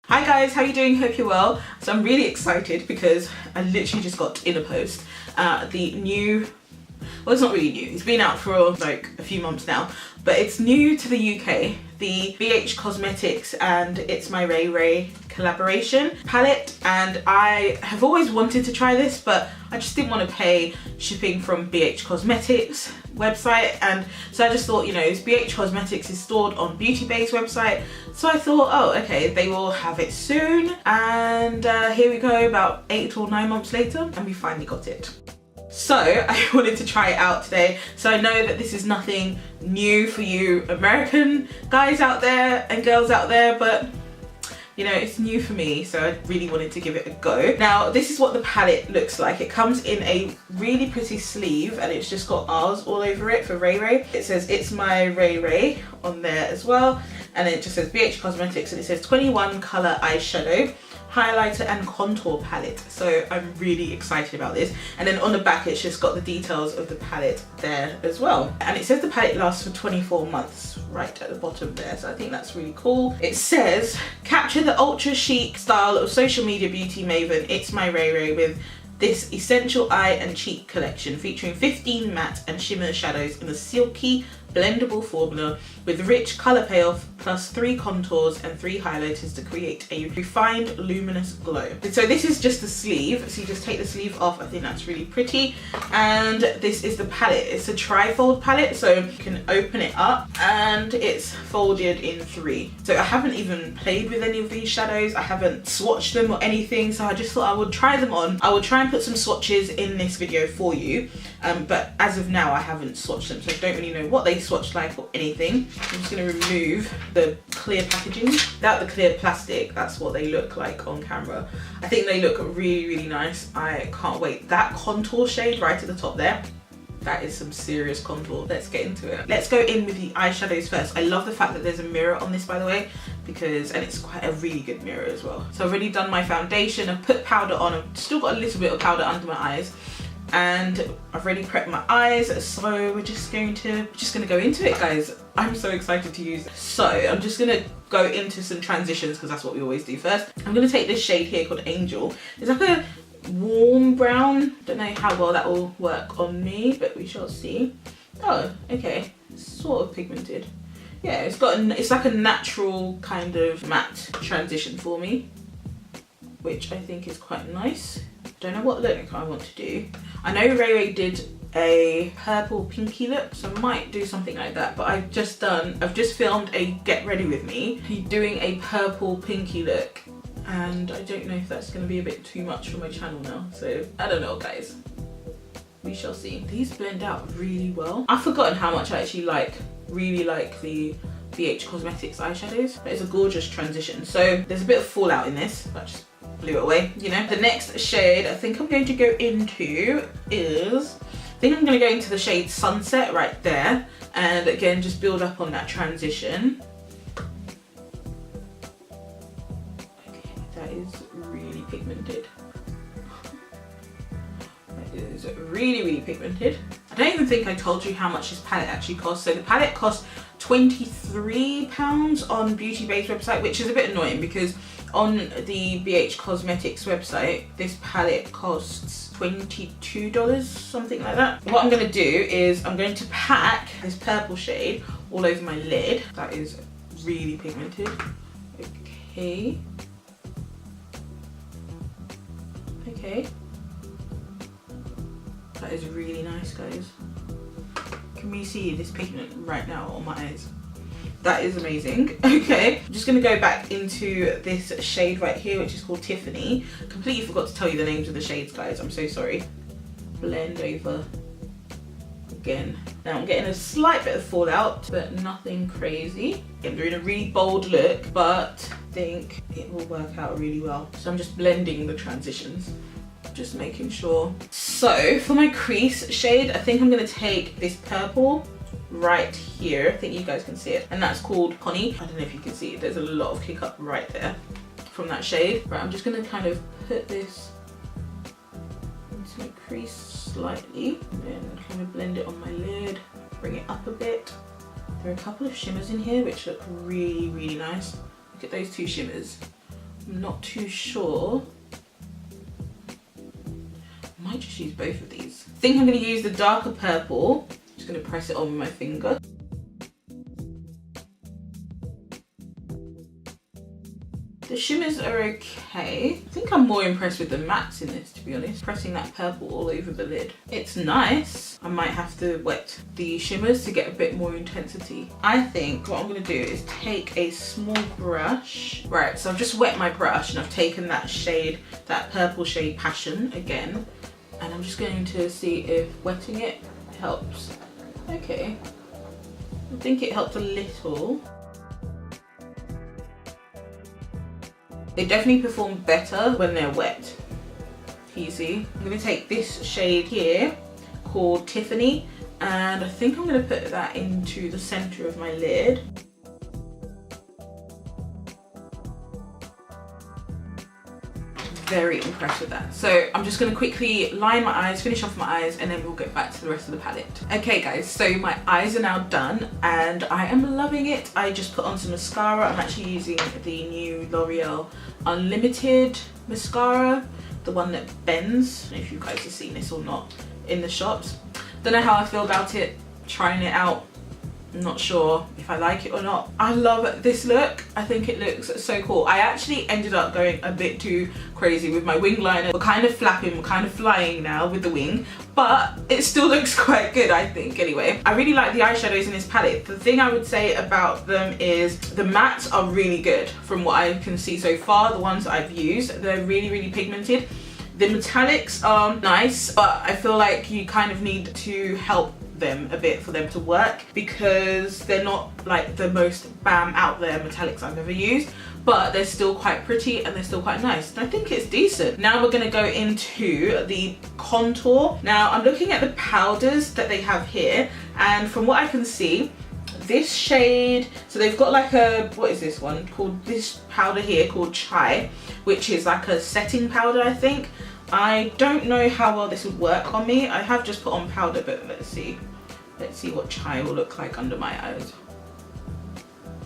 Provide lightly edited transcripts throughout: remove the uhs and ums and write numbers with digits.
Hi guys, how are you doing? Hope you're well. So I'm really excited because I literally just got in a post the new, well, it's not really new, it's been out for like a few months now, but it's new to the UK, the Bhcosmetics and Itsmyrayeraye collaboration palette. And I have always wanted to try this, but I just didn't want to pay shipping from Bhcosmetics website, and so I just thought, you know, Bhcosmetics is stored on Beauty Bay's website, so I thought, oh okay, they will have it soon. And here we go, about 8 or 9 months later, and we finally got it. So I wanted to try it out today. So I know that this is nothing new for you American guys out there and girls out there, but you know, it's new for me, so I really wanted to give it a go. Now, this is what the palette looks like. It comes in a really pretty sleeve, and it's just got R's all over it for Ray Ray. It says Itsmyrayeraye on there as well, and it just says Bhcosmetics, and it says 21 colour eyeshadow, highlighter and contour palette. So I'm really excited about this. And then on the back it's just got the details of the palette there as well, and it says the palette lasts for 24 months right at the bottom there, so I think that's really cool. It says capture the ultra chic style of social media beauty maven Itsmyrayeraye with this essential eye and cheek collection featuring 15 matte and shimmer shadows in a silky blendable formula with rich colour payoff plus 3 contours and 3 highlighters to create a refined luminous glow. So this is just the sleeve, so you just take the sleeve off. I think that's really pretty. And this is the palette. It's a tri-fold palette, so you can open it up and it's folded in 3. So I haven't even played with any of these shadows, I haven't swatched them or anything, so I just thought I would try them on. I will try and put some swatches in this video for you, but as of now I haven't swatched them, so I don't really know what they swatch like or anything. I'm just going to remove the clear packaging. Without the clear plastic, that's what they look like on camera. I think they look really nice. I can't wait. That contour shade right at the top there, that is some serious contour. Let's get into it. Let's go in with the eyeshadows first. I love the fact that there's a mirror on this, by the way, because, and it's quite a really good mirror as well. So I've already done my foundation, I've put powder on, I've still got a little bit of powder under my eyes, and I've already prepped my eyes, so we're just going to go into it, guys. I'm so excited to use this. So I'm just gonna go into some transitions because that's what we always do first. I'm gonna take this shade here called Angel. It's like a warm brown. Don't know how well that will work on me, but we shall see. Oh, okay, it's sort of pigmented. Yeah, it's like a natural kind of matte transition for me, which I think is quite nice. Don't know what look I want to do. I know Ray Ray did a purple pinky look, so I might do something like that, but I've just filmed a get ready with me doing a purple pinky look, and I don't know if that's going to be a bit too much for my channel now, so I don't know, guys. We shall see. These blend out really well. I've forgotten how much I actually really like the Bhcosmetics eyeshadows, but it's a gorgeous transition. So there's a bit of fallout in this, but just blew it away, you know. The next shade I think I'm going to go into is, I think I'm going to go into the shade Sunset right there, and again just build up on that transition. Okay, that is really pigmented. That is really pigmented. I don't even think I told you how much this palette actually costs. So the palette costs £23 on Beauty Bay's website, which is a bit annoying because on the Bhcosmetics website this palette costs $22, something like that. What I'm going to do is I'm going to pack this purple shade all over my lid. That is really pigmented. Okay. That is really nice, guys. Can we see this pigment right now on my eyes? That is amazing. Okay, I'm just gonna go back into this shade right here, which is called Tiffany. Completely forgot to tell you the names of the shades, guys. I'm so sorry. Blend over again. Now I'm getting a slight bit of fallout, but nothing crazy. I'm doing a really bold look, but I think it will work out really well. So I'm just blending the transitions, just making sure. So for my crease shade, I think I'm gonna take this purple right here. I think you guys can see it, and that's called Honey. I don't know if you can see it, there's a lot of kick up right there from that shade. Right, I'm just gonna kind of put this into my crease slightly, and then kind of blend it on my lid, bring it up a bit. There are a couple of shimmers in here which look really nice. Look at those two shimmers. I'm not too sure. I might just use both of these. I think I'm going to use the darker purple. Just going to press it on with my finger. The shimmers are okay. I think I'm more impressed with the mattes in this, to be honest. Pressing that purple all over the lid. It's nice. I might have to wet the shimmers to get a bit more intensity. I think what I'm gonna do is take a small brush. Right, so I've just wet my brush and I've taken that shade, that purple shade Passion again. And I'm just going to see if wetting it helps. Okay, I think it helped a little. They definitely perform better when they're wet. Can you see? I'm going to take this shade here called Tiffany, and I think I'm going to put that into the center of my lid. Very impressed with that. So I'm just going to quickly line my eyes, finish off my eyes, and then we'll get back to the rest of the palette. Okay guys, so my eyes are now done and I am loving it. I just put on some mascara. I'm actually using the new L'Oreal Unlimited mascara, the one that bends. I don't know if you guys have seen this or not in the shops. Don't know how I feel about it, trying it out. I'm not sure if I like it or not. I love this look. I think it looks so cool. I actually ended up going a bit too crazy with my wing liner. We're kind of flapping, we're kind of flying now with the wing, but it still looks quite good, I think. Anyway, I really like the eyeshadows in this palette. The thing I would say about them is the mattes are really good from what I can see so far. The ones I've used, they're really, really pigmented. The metallics are nice, but I feel like you kind of need to help them a bit for them to work, because they're not like the most bam out there metallics I've ever used, but they're still quite pretty and they're still quite nice. And I think it's decent. Now we're going to go into the contour. Now I'm looking at the powders that they have here, and from what I can see, this shade, so they've got like a, what is this one called, this powder here called Chai, which is like a setting powder, I think. I don't know how well this would work on me. I have just put on powder, but let's see what Chai will look like under my eyes.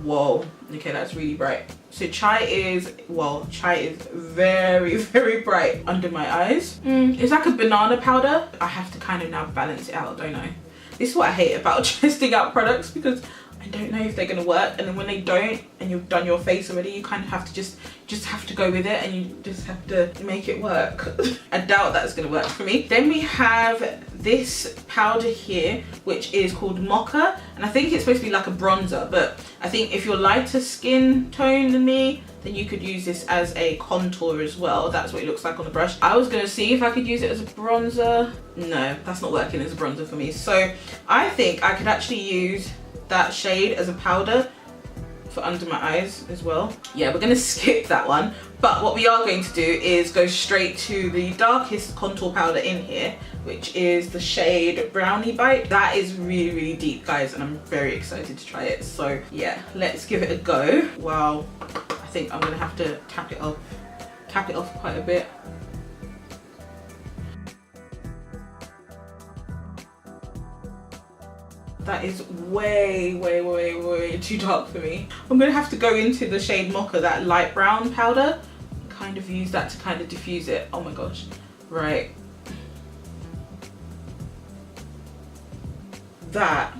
Whoa, okay, that's really bright. So Chai is very, very bright under my eyes. It's like a banana powder. I have to kind of now balance it out, don't I? This is what I hate about testing out products, because I don't know if they're gonna work, and then when they don't and you've done your face already, you kind of have to just have to go with it, and you just have to make it work. I doubt that's gonna work for me. Then we have this powder here, which is called Mocha, and I think it's supposed to be like a bronzer, but I think if you're lighter skin tone than me, then you could use this as a contour as well. That's what it looks like on the brush. I was gonna see if I could use it as a bronzer. No, that's not working as a bronzer for me. So I think I could actually use that shade as a powder for under my eyes as well. Yeah, we're gonna skip that one, but what we are going to do is go straight to the darkest contour powder in here, which is the shade Brownie Bite. That is really, really deep, guys, and I'm very excited to try it. So yeah, let's give it a go. Wow, I think I'm gonna have to tap it off quite a bit. That is way, way, way, way too dark for me. I'm gonna have to go into the shade Mocha, that light brown powder, and kind of use that to kind of diffuse it. Oh my gosh. Right. That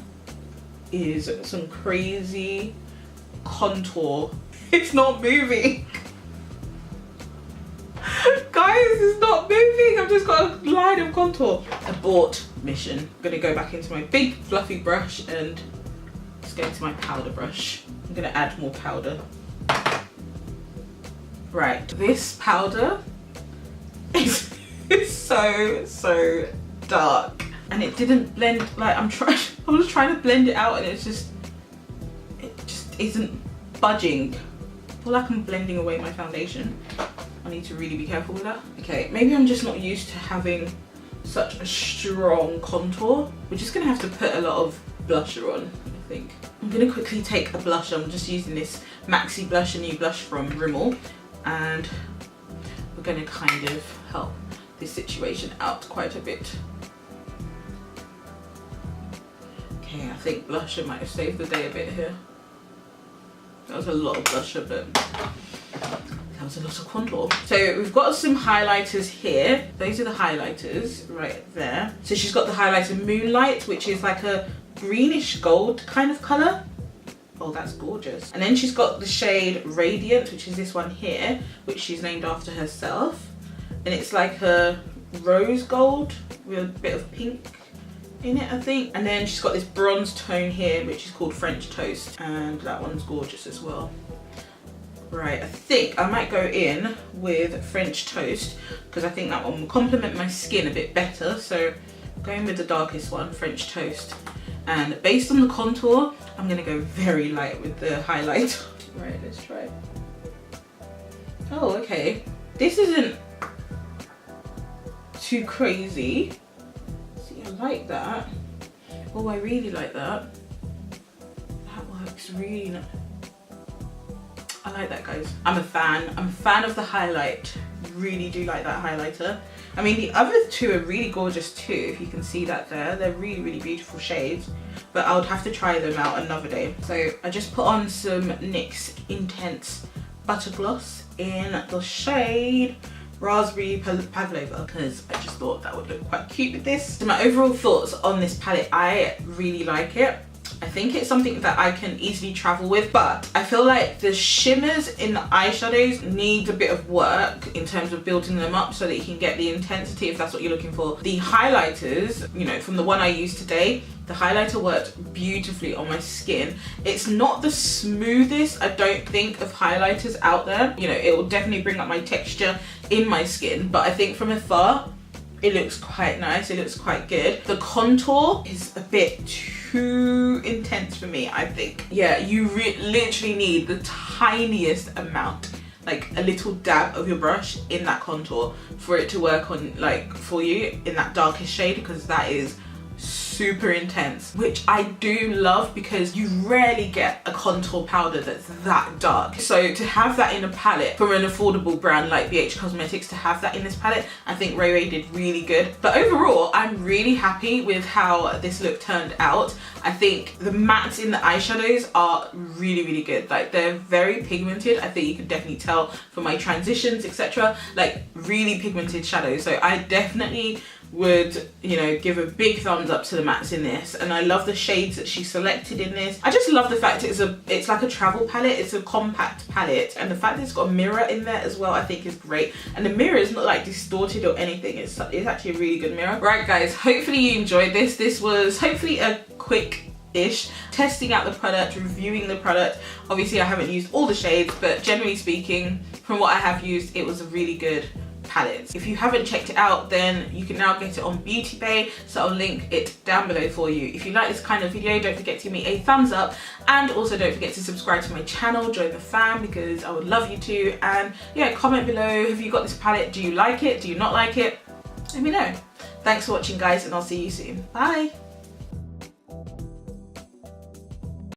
is some crazy contour. It's not moving. Guys, it's not moving. I've just got a line of contour. Abort mission. I'm gonna go back into my big fluffy brush and just go into my powder brush. I'm gonna add more powder. Right, this powder is so dark, and it didn't blend. Like I was trying to blend it out, and it just isn't budging. I feel like I'm blending away my foundation. I need to really be careful with that. Okay, maybe I'm just not used to having such a strong contour. We're just gonna have to put a lot of blusher on, I think. I'm gonna quickly take a blush. I'm just using this Maxi blush, a new blush from Rimmel, and we're gonna kind of help this situation out quite a bit. Okay, I think blusher might have saved the day a bit here. That was a lot of blusher, but I That was a lot of contour. So we've got some highlighters here. Those are the highlighters right there. So she's got the highlighter Moonlight, which is like a greenish gold kind of colour. Oh, that's gorgeous. And then she's got the shade Radiant, which is this one here, which she's named after herself. And it's like a rose gold with a bit of pink in it, I think. And then she's got this bronze tone here, which is called French Toast. And that one's gorgeous as well. Right, I think I might go in with French Toast because I think that one will complement my skin a bit better. So I'm going with the darkest one, French Toast. And based on the contour, I'm gonna go very light with the highlight. Right, let's try it. Oh, okay. This isn't too crazy. See, I like that. Oh, I really like that. That works really nice. I like that, guys. I'm a fan. I'm a fan of the highlight. Really do like that highlighter. I mean, the other two are really gorgeous too, if you can see that there. They're really, really beautiful shades, but I would have to try them out another day. So I just put on some NYX Intense Butter Gloss in the shade Raspberry Pavlova because I just thought that would look quite cute with this. So my overall thoughts on this palette, I really like it. I think it's something that I can easily travel with, but I feel like the shimmers in the eyeshadows need a bit of work in terms of building them up so that you can get the intensity if that's what you're looking for. The highlighters, you know, from the one I used today, the highlighter worked beautifully on my skin. It's not the smoothest, I don't think, of highlighters out there. You know, it will definitely bring up my texture in my skin, but I think from afar, it looks quite nice, it looks quite good. The contour is a bit too intense for me, I think. Yeah, you literally need the tiniest amount, like a little dab of your brush in that contour for it to work on, like, for you in that darkest shade, because that is super intense, which I do love because you rarely get a contour powder that's that dark. So to have that in a palette from an affordable brand like Bhcosmetics, to have that in this palette, I think Ray Ray did really good. But overall, I'm really happy with how this look turned out. I think the mattes in the eyeshadows are really, really good. Like, they're very pigmented. I think you can definitely tell from my transitions, etc. Like, really pigmented shadows. So I definitely would, you know, give a big thumbs up to the mattes in this, and I love the shades that she selected in this. I just love the fact it's like a travel palette, it's a compact palette, and the fact that it's got a mirror in there as well I think is great, and the mirror is not like distorted or anything. It's actually a really good mirror. Right, guys, hopefully you enjoyed this. This was hopefully a quick-ish testing out the product, reviewing the product. Obviously I haven't used all the shades, but generally speaking, from what I have used, it was a really good palette. If you haven't checked it out, then you can now get it on Beauty Bay, so I'll link it down below for you. If you like this kind of video, don't forget to give me a thumbs up, and also don't forget to subscribe to my channel, join the fam, because I would love you to. And yeah, comment below, have you got this palette? Do you like it? Do you not like it? Let me know. Thanks for watching, guys, and I'll see you soon. Bye.